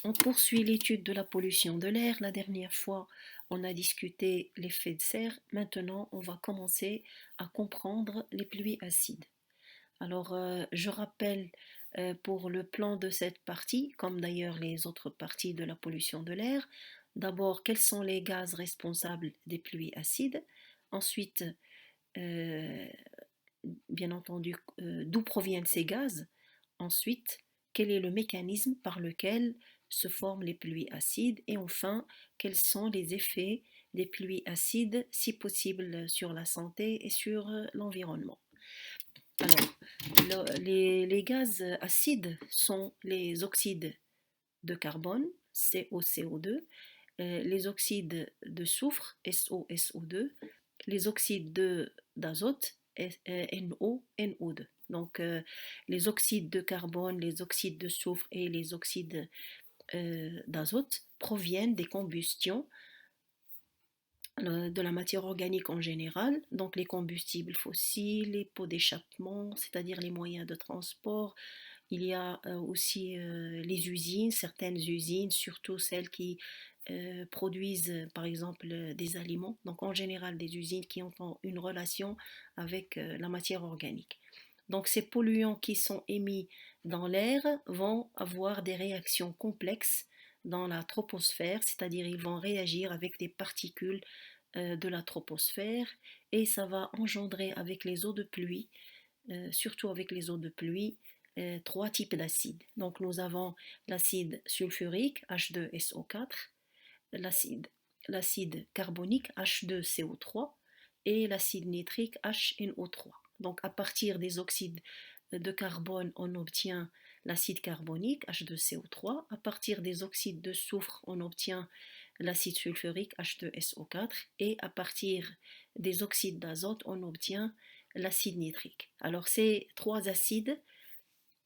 On poursuit l'étude de la pollution de l'air. La dernière fois, on a discuté l'effet de serre. Maintenant, on va commencer à comprendre les pluies acides. Alors, je rappelle pour le plan de cette partie, comme d'ailleurs les autres parties de la pollution de l'air, d'abord, quels sont les gaz responsables des pluies acides? Ensuite, euh, bien entendu, d'où proviennent ces gaz? Ensuite, quel est le mécanisme par lequel se forment les pluies acides? Et enfin, quels sont les effets des pluies acides, si possible, sur la santé et sur l'environnement? Alors, les gaz acides sont les oxydes de carbone, COCO2, les oxydes de soufre, SOSO2, les oxydes d'azote, NO2. Donc, les oxydes de carbone, les oxydes de soufre et les oxydes d'azote proviennent des combustions de la matière organique en général, donc les combustibles fossiles, les pots d'échappement, c'est-à-dire les moyens de transport. Il y a aussi les usines, certaines usines, surtout celles qui produisent par exemple des aliments, donc en général des usines qui ont une relation avec la matière organique. Donc ces polluants qui sont émis dans l'air vont avoir des réactions complexes dans la troposphère, c'est-à-dire ils vont réagir avec des particules de la troposphère et ça va engendrer avec les eaux de pluie, surtout avec les eaux de pluie, trois types d'acides. Donc nous avons l'acide sulfurique H2SO4, l'acide, l'acide carbonique H2CO3 et l'acide nitrique HNO3. Donc à partir des oxydes de carbone, on obtient l'acide carbonique H2CO3. À partir des oxydes de soufre, on obtient l'acide sulfurique H2SO4. Et à partir des oxydes d'azote, on obtient l'acide nitrique. Alors ces trois acides,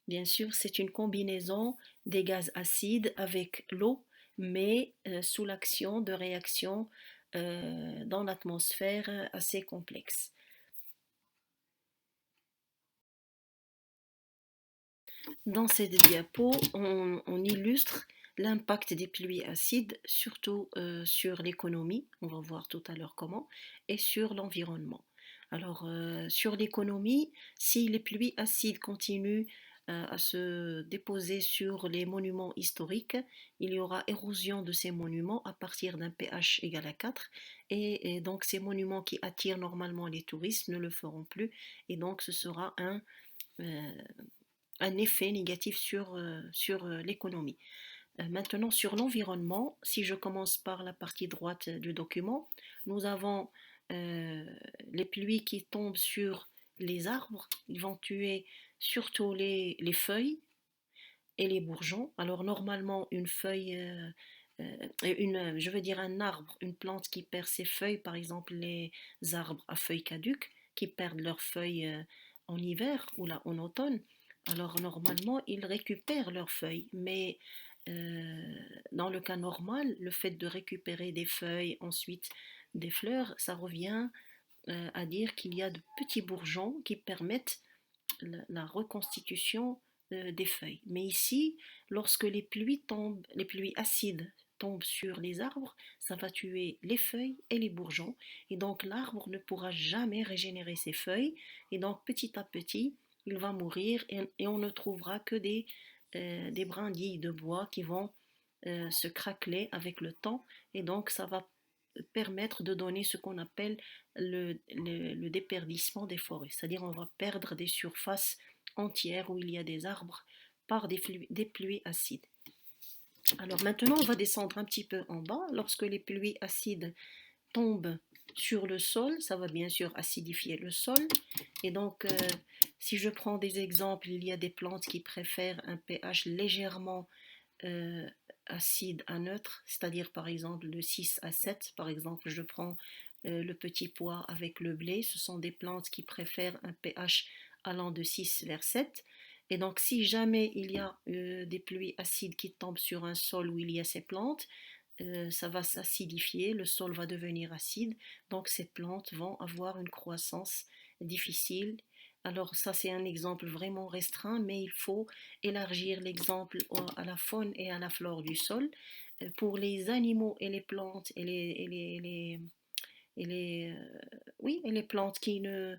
bien sûr, c'est une combinaison des gaz acides avec l'eau, mais sous l'action de réactions dans l'atmosphère assez complexes. Dans cette diapo, on illustre l'impact des pluies acides, surtout sur l'économie, on va voir tout à l'heure comment, et sur l'environnement. Alors, sur l'économie, si les pluies acides continuent à se déposer sur les monuments historiques, il y aura érosion de ces monuments à partir d'un pH égal à 4, et donc ces monuments qui attirent normalement les touristes ne le feront plus, et donc ce sera euh, un effet négatif sur l'économie. Maintenant, sur l'environnement, si je commence par la partie droite du document, nous avons euh, les pluies qui tombent sur les arbres. Ils vont tuer surtout les feuilles et les bourgeons. Alors normalement, une feuille, je veux dire un arbre, une plante qui perd ses feuilles, par exemple les arbres à feuilles caduques, qui perdent leurs feuilles en hiver ou là en automne, alors normalement, ils récupèrent leurs feuilles, mais euh, dans le cas normal, le fait de récupérer des feuilles, ensuite des fleurs, ça revient à dire qu'il y a de petits bourgeons qui permettent la reconstitution des feuilles. Mais ici, lorsque les pluies tombent, les pluies acides tombent sur les arbres, ça va tuer les feuilles et les bourgeons. Et donc l'arbre ne pourra jamais régénérer ses feuilles. Et donc petit à petit, il va mourir et on ne trouvera que des brindilles de bois qui vont se craqueler avec le temps. Et donc ça va permettre de donner ce qu'on appelle le déperdissement des forêts. C'est-à-dire on va perdre des surfaces entières où il y a des arbres par des pluies acides. Alors maintenant, on va descendre un petit peu en bas. Lorsque les pluies acides tombent sur le sol, ça va bien sûr acidifier le sol. Et donc, si je prends des exemples, il y a des plantes qui préfèrent un pH légèrement euh, acide à neutre, c'est-à-dire par exemple de 6 à 7. Par exemple, je prends le petit pois avec le blé. Ce sont des plantes qui préfèrent un pH allant de 6 vers 7. Et donc, si jamais il y a des pluies acides qui tombent sur un sol où il y a ces plantes, ça va s'acidifier, le sol va devenir acide, donc ces plantes vont avoir une croissance difficile Alors ça, c'est un exemple vraiment restreint, mais il faut élargir l'exemple à la faune et à la flore du sol. Pour les animaux et les plantes oui, et les plantes qui ne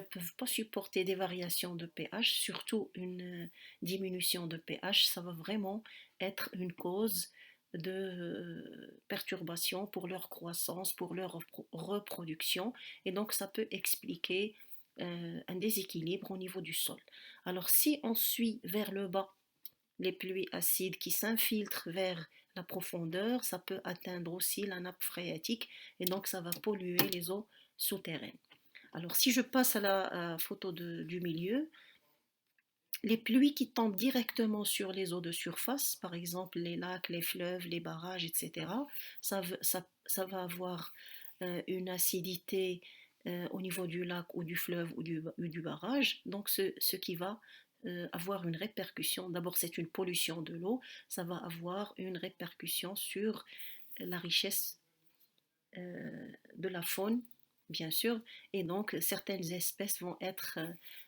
peuvent pas supporter des variations de pH, surtout une diminution de pH, ça va vraiment être une cause de perturbation pour leur croissance, pour leur reproduction, et donc ça peut expliquer un déséquilibre au niveau du sol. Alors si on suit vers le bas les pluies acides qui s'infiltrent vers la profondeur, ça peut atteindre aussi la nappe phréatique et donc ça va polluer les eaux souterraines. Alors si je passe à la photo du milieu, les pluies qui tombent directement sur les eaux de surface, par exemple les lacs, les fleuves, les barrages, etc., ça va avoir une acidité au niveau du lac ou du fleuve ou du barrage, donc ce qui va avoir une répercussion. D'abord, c'est une pollution de l'eau, ça va avoir une répercussion sur la richesse de la faune, bien sûr, et donc certaines espèces vont être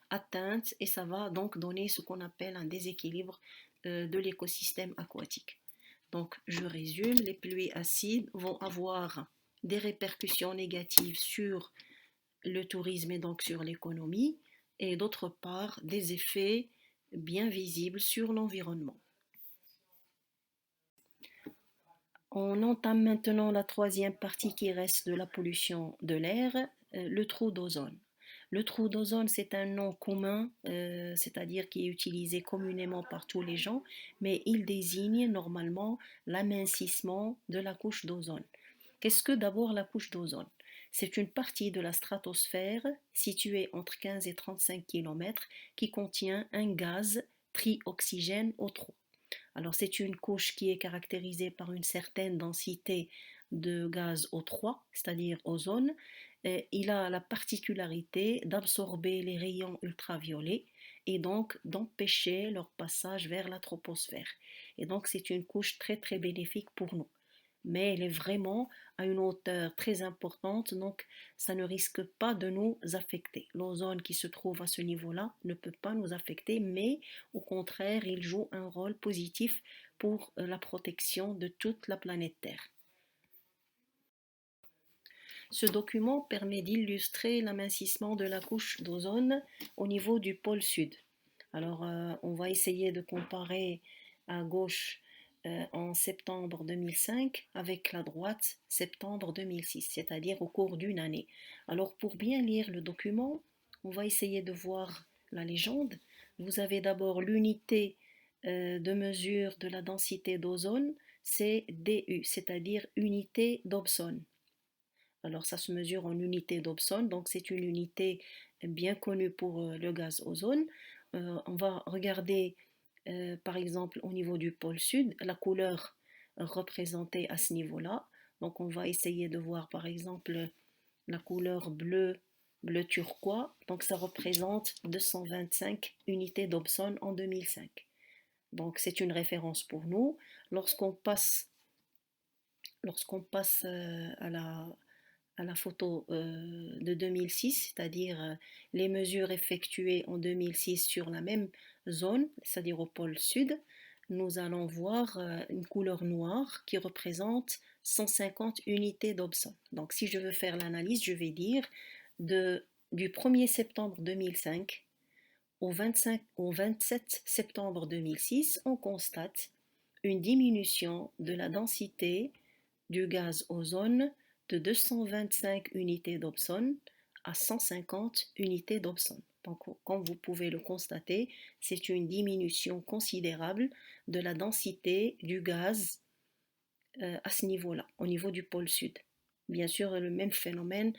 atteintes et ça va donc donner ce qu'on appelle un déséquilibre de l'écosystème aquatique. Donc, je résume, les pluies acides vont avoir des répercussions négatives sur le tourisme et donc sur l'économie, et d'autre part, des effets bien visibles sur l'environnement. On entame maintenant la troisième partie qui reste de la pollution de l'air, le trou d'ozone. Le trou d'ozone, c'est un nom commun, c'est-à-dire qui est utilisé communément par tous les gens, mais il désigne normalement l'amincissement de la couche d'ozone. Qu'est-ce que d'abord la couche d'ozone? C'est une partie de la stratosphère située entre 15 et 35 km qui contient un gaz trioxygène O3. Alors c'est une couche qui est caractérisée par une certaine densité de gaz O3, c'est-à-dire ozone. Il a la particularité d'absorber les rayons ultraviolets et donc d'empêcher leur passage vers la troposphère. Et donc c'est une couche très très bénéfique pour nous, mais elle est vraiment à une hauteur très importante, donc ça ne risque pas de nous affecter. L'ozone qui se trouve à ce niveau-là ne peut pas nous affecter, mais au contraire, il joue un rôle positif pour la protection de toute la planète Terre. Ce document permet d'illustrer l'amincissement de la couche d'ozone au niveau du pôle sud. Alors, on va essayer de comparer à gauche en septembre 2005 avec la droite septembre 2006, c'est-à-dire au cours d'une année. Alors, pour bien lire le document, on va essayer de voir la légende. Vous avez d'abord l'unité de mesure de la densité d'ozone, c'est DU, c'est-à-dire unité Dobson. Alors ça se mesure en unité Dobson, donc c'est une unité bien connue pour le gaz ozone. On va regarder par exemple au niveau du pôle sud la couleur représentée à ce niveau-là. Donc on va essayer de voir par exemple la couleur bleu turquoise. Donc ça représente 225 unités Dobson en 2005. Donc c'est une référence pour nous. Lorsqu'on passe, à la photo de 2006, c'est-à-dire les mesures effectuées en 2006 sur la même zone, c'est-à-dire au pôle sud, nous allons voir une couleur noire qui représente 150 unités Dobson. Donc si je veux faire l'analyse, je vais dire du 1er septembre 2005 au 27 septembre 2006, on constate une diminution de la densité du gaz ozone de 225 unités Dobson à 150 unités Dobson. Donc, comme vous pouvez le constater, c'est une diminution considérable de la densité du gaz à ce niveau-là, au niveau du pôle sud. Bien sûr, le même phénomène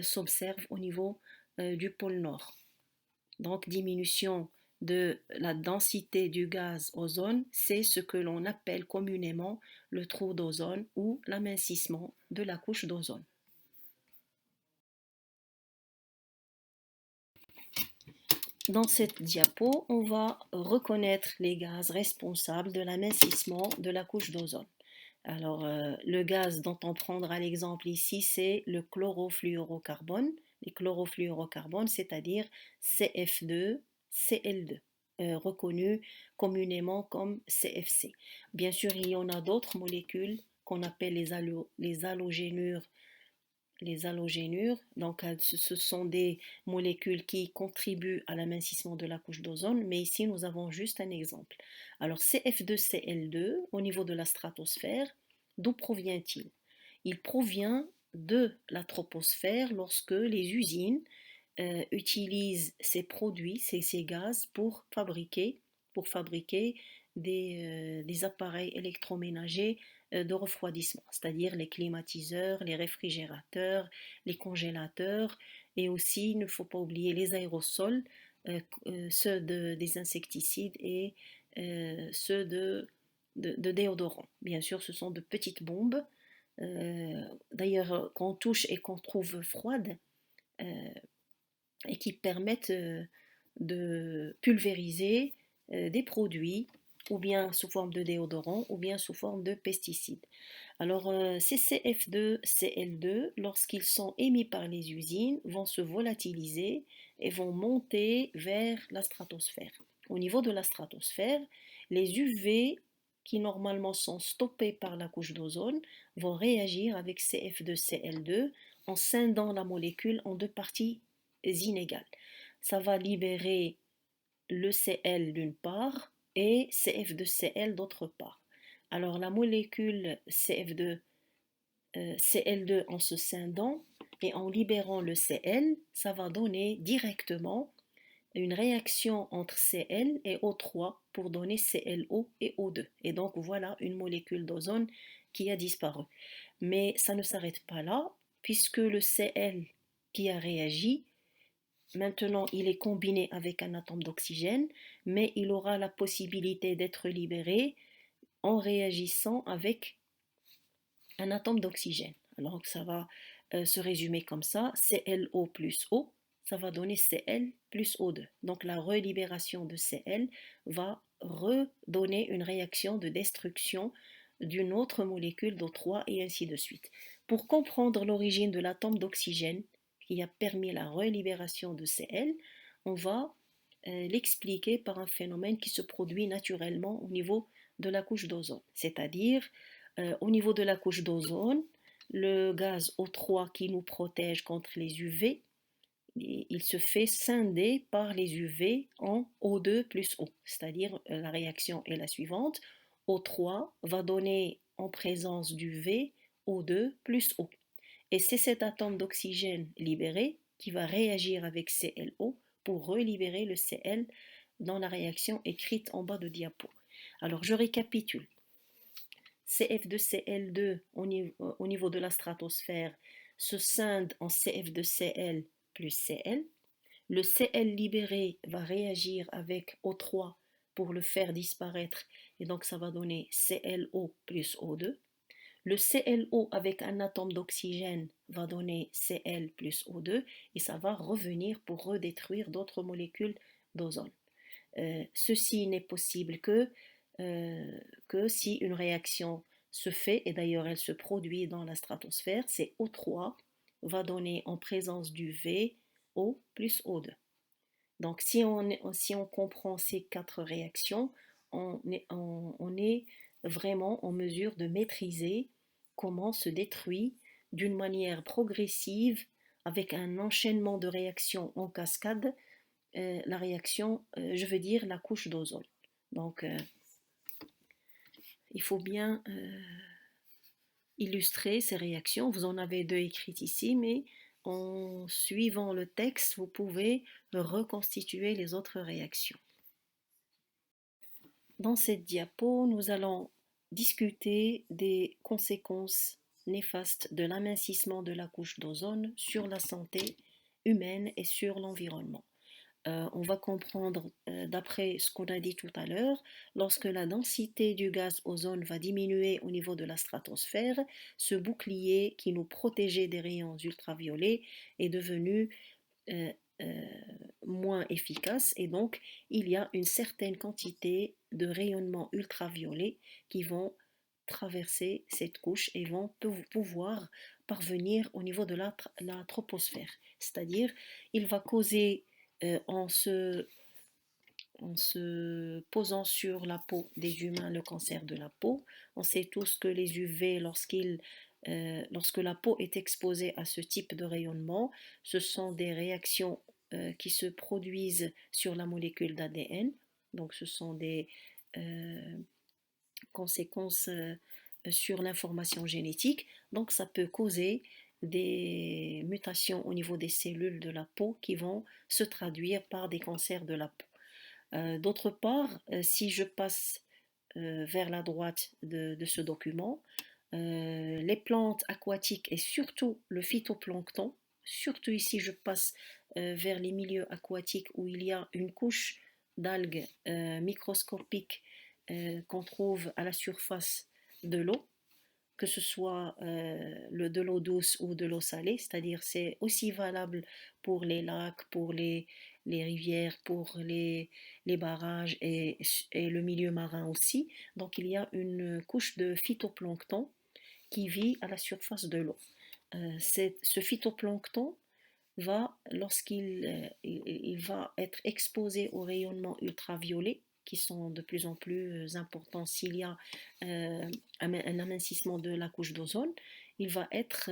s'observe au niveau du pôle nord. Donc, diminution de la densité du gaz ozone, c'est ce que l'on appelle communément le trou d'ozone ou l'amincissement de la couche d'ozone. Dans cette diapo, on va reconnaître les gaz responsables de l'amincissement de la couche d'ozone. Alors, le gaz dont on prendra l'exemple ici, c'est le chlorofluorocarbone, les chlorofluorocarbones, c'est-à-dire CF2, CL2, reconnus communément comme CFC. Bien sûr, il y en a d'autres molécules qu'on appelle les halogénures. Les halogénures, donc ce sont des molécules qui contribuent à l'amincissement de la couche d'ozone, mais ici nous avons juste un exemple. Alors CF2Cl2 au niveau de la stratosphère, d'où provient-il? Il provient de la troposphère lorsque les usines utilisent ces produits, ces gaz pour fabriquer des appareils électroménagers de refroidissement, c'est-à-dire les climatiseurs, les réfrigérateurs, les congélateurs et aussi, il ne faut pas oublier les aérosols, ceux des insecticides et ceux de déodorants. Bien sûr, ce sont de petites bombes. D'ailleurs, qu'on touche et qu'on trouve froides, euh, et qui permettent de pulvériser des produits ou bien sous forme de déodorant ou bien sous forme de pesticides. Alors ces CF2, CL2, lorsqu'ils sont émis par les usines, vont se volatiliser et vont monter vers la stratosphère. Au niveau de la stratosphère, les UV qui normalement sont stoppés par la couche d'ozone vont réagir avec CF2, CL2 en scindant la molécule en deux parties inégales. Ça va libérer le Cl d'une part et CF2Cl d'autre part. Alors la molécule CF2, Cl2 en se scindant et en libérant le Cl, ça va donner directement une réaction entre Cl et O3 pour donner ClO et O2. Et donc voilà une molécule d'ozone qui a disparu. Mais ça ne s'arrête pas là, puisque le Cl qui a réagi, maintenant il est combiné avec un atome d'oxygène, mais il aura la possibilité d'être libéré en réagissant avec un atome d'oxygène. Alors ça va se résumer comme ça, ClO plus O, ça va donner Cl plus O2. Donc la relibération de Cl va redonner une réaction de destruction d'une autre molécule d'O3 et ainsi de suite. Pour comprendre l'origine de l'atome d'oxygène qui a permis la relibération de Cl, on va l'expliquer par un phénomène qui se produit naturellement au niveau de la couche d'ozone, c'est-à-dire au niveau de la couche d'ozone, le gaz O3 qui nous protège contre les UV, il se fait scinder par les UV en O2 plus O, c'est-à-dire la réaction est la suivante, O3 va donner en présence d'UV O2 plus O. Et c'est cet atome d'oxygène libéré qui va réagir avec ClO pour relibérer le Cl dans la réaction écrite en bas de diapo. Alors je récapitule. CF2Cl2 au niveau de la stratosphère se scinde en CF2Cl plus Cl. Le Cl libéré va réagir avec O3 pour le faire disparaître et donc ça va donner ClO plus O2. Le ClO avec un atome d'oxygène va donner Cl plus O2 et ça va revenir pour redétruire d'autres molécules d'ozone. Ceci n'est possible que si une réaction se fait, et d'ailleurs elle se produit dans la stratosphère, c'est O3 va donner en présence du V O plus O2. Donc si on comprend ces quatre réactions, on est vraiment en mesure de maîtriser comment se détruit d'une manière progressive avec un enchaînement de réactions en cascade la réaction, je veux dire la couche d'ozone. Donc il faut bien illustrer ces réactions. Vous en avez deux écrites ici, mais en suivant le texte, vous pouvez reconstituer les autres réactions. Dans cette diapo, nous allons discuter des conséquences néfastes de l'amincissement de la couche d'ozone sur la santé humaine et sur l'environnement. On va comprendre, d'après ce qu'on a dit tout à l'heure, lorsque la densité du gaz ozone va diminuer au niveau de la stratosphère, ce bouclier qui nous protégeait des rayons ultraviolets est devenu euh, euh, moins efficace et donc il y a une certaine quantité de rayonnements ultraviolets qui vont traverser cette couche et vont pouvoir parvenir au niveau de la troposphère. c'est-à-dire il va causer en se posant sur la peau des humains le cancer de la peau. On sait tous que les UV, lorsque la peau est exposée à ce type de rayonnement, ce sont des réactions qui se produisent sur la molécule d'ADN. Donc ce sont des conséquences sur l'information génétique. Donc ça peut causer des mutations au niveau des cellules de la peau qui vont se traduire par des cancers de la peau. D'autre part, si je passe vers la droite de ce document, les plantes aquatiques et surtout le phytoplancton, surtout ici je passe vers les milieux aquatiques où il y a une couche d'algues microscopiques qu'on trouve à la surface de l'eau, que ce soit de l'eau douce ou de l'eau salée, c'est-à-dire c'est aussi valable pour les lacs, pour les rivières, pour les barrages et le milieu marin aussi. Donc il y a une couche de phytoplancton qui vit à la surface de l'eau. Ce phytoplancton lorsqu'il va être exposé aux rayonnements ultraviolets, qui sont de plus en plus importants s'il y a un amincissement de la couche d'ozone, il va être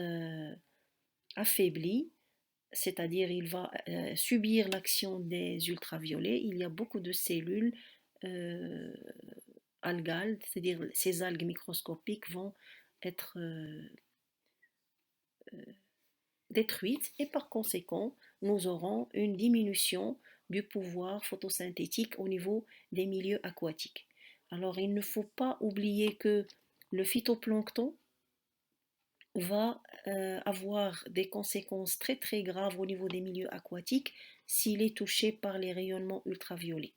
affaibli, c'est-à-dire il va subir l'action des ultraviolets. Il y a beaucoup de cellules euh, algales, c'est-à-dire ces algues microscopiques vont être détruites et par conséquent, nous aurons une diminution du pouvoir photosynthétique au niveau des milieux aquatiques. Alors, il ne faut pas oublier que le phytoplancton va avoir des conséquences très très graves au niveau des milieux aquatiques s'il est touché par les rayonnements ultraviolets.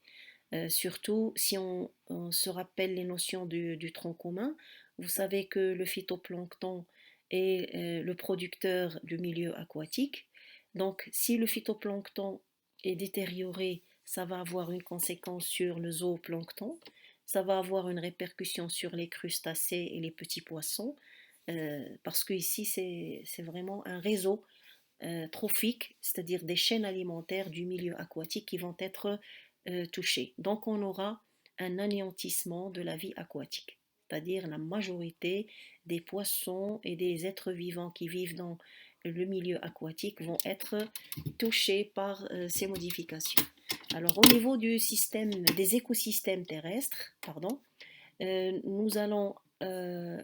Surtout si on se rappelle les notions du tronc commun, vous savez que le phytoplancton est le producteur du milieu aquatique. Donc si le phytoplancton est détérioré, ça va avoir une conséquence sur le zooplancton, ça va avoir une répercussion sur les crustacés et les petits poissons, parce que ici c'est vraiment un réseau trophiques, c'est-à-dire des chaînes alimentaires du milieu aquatique qui vont être touchées. Donc on aura un anéantissement de la vie aquatique, c'est-à-dire la majorité des poissons et des êtres vivants qui vivent dans le milieu aquatique vont être touchés par ces modifications. Alors au niveau des écosystèmes terrestres, nous allons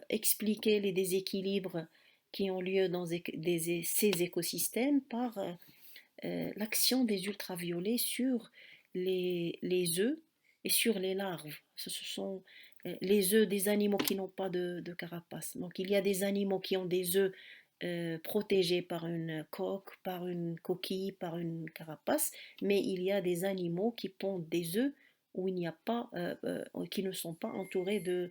expliquer les déséquilibres qui ont lieu dans ces écosystèmes par l'action des ultraviolets sur les œufs et sur les larves. Ce sont les œufs des animaux qui n'ont pas de carapace. Donc il y a des animaux qui ont des œufs protégés par une coque, par une coquille, par une carapace, mais il y a des animaux qui pondent des œufs où il n'y a pas, qui ne sont pas entourés de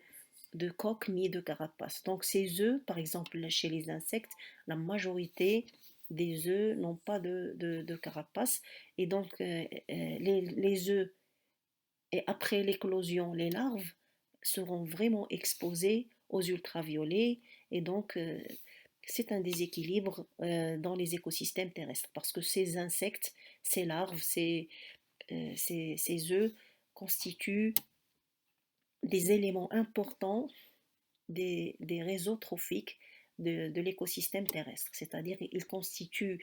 coque ni de carapace. Donc ces œufs, par exemple chez les insectes, la majorité des œufs n'ont pas de carapace. Et donc les œufs, et après l'éclosion, les larves seront vraiment exposées aux ultraviolets. Et donc c'est un déséquilibre dans les écosystèmes terrestres. Parce que ces insectes, ces larves, ces œufs constituent des éléments importants des réseaux trophiques de l'écosystème terrestre, c'est-à-dire ils constituent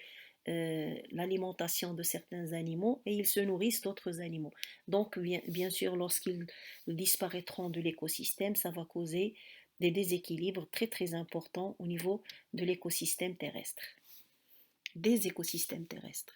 l'alimentation de certains animaux et ils se nourrissent d'autres animaux. Donc bien sûr, lorsqu'ils disparaîtront de l'écosystème, ça va causer des déséquilibres très très importants au niveau de l'écosystème terrestre, des écosystèmes terrestres.